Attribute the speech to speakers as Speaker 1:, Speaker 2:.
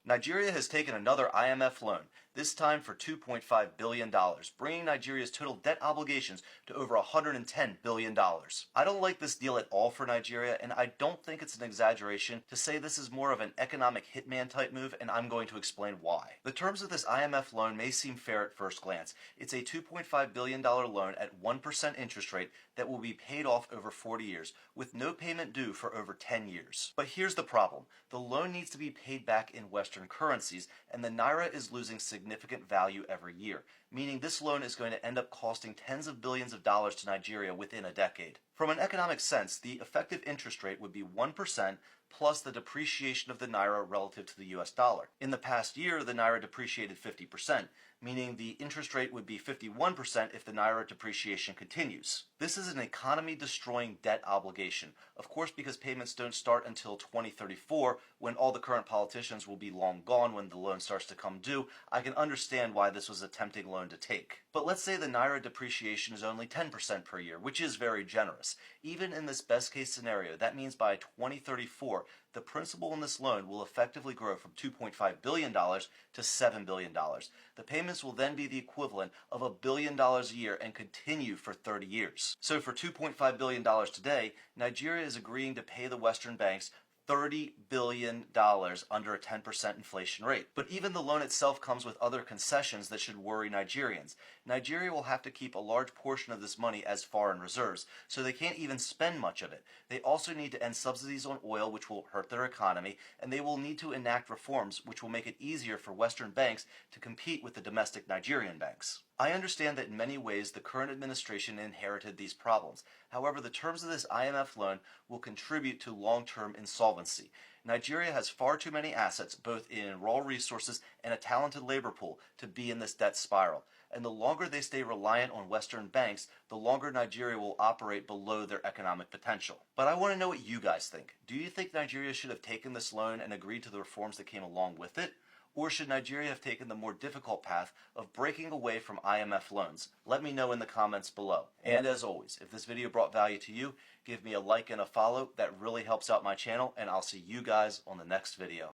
Speaker 1: Nigeria has taken another IMF loan, this time for $2.5 billion, bringing Nigeria's total debt obligations to over $110 billion. I don't like this deal at all for Nigeria, and I don't think it's an exaggeration to say this is more of an economic hitman type move, and I'm going to explain why. The terms of this IMF loan may seem fair at first glance. It's a $2.5 billion loan at 1% interest rate that will be paid off over 40 years, with no payment due for over 10 years. But here's the problem. The loan needs to be paid back in Western currencies, and the naira is losing significant value every year, meaning this loan is going to end up costing tens of billions of dollars to Nigeria within a decade. From an economic sense, the effective interest rate would be 1% plus the depreciation of the naira relative to the US dollar. In the past year, the naira depreciated 50%, meaning the interest rate would be 51% if the naira depreciation continues. This is an economy-destroying debt obligation, of course, because payments don't start until 2034, when all the current politicians will be long gone when the loan starts to come due. I can understand why this was a tempting loan to take. But let's say the naira depreciation is only 10% per year, which is very generous. Even in this best-case scenario, that means by 2034, the principal in this loan will effectively grow from $2.5 billion to $7 billion. The payments will then be the equivalent of $1 billion a year and continue for 30 years. So for $2.5 billion today, Nigeria is agreeing to pay the Western banks $30 billion under a 10% inflation rate. But even the loan itself comes with other concessions that should worry Nigerians. Nigeria will have to keep a large portion of this money as foreign reserves, so they can't even spend much of it. They also need to end subsidies on oil, which will hurt their economy, and they will need to enact reforms which will make it easier for Western banks to compete with the domestic Nigerian banks. I understand that in many ways the current administration inherited these problems. However, the terms of this IMF loan will contribute to long-term insolvency. Nigeria has far too many assets, both in raw resources and a talented labor pool, to be in this debt spiral. And the longer they stay reliant on Western banks, the longer Nigeria will operate below their economic potential. But I want to know what you guys think. Do you think Nigeria should have taken this loan and agreed to the reforms that came along with it? Or should Nigeria have taken the more difficult path of breaking away from IMF loans? Let me know in the comments below. And as always, if this video brought value to you, give me a like and a follow. That really helps out my channel, and I'll see you guys on the next video.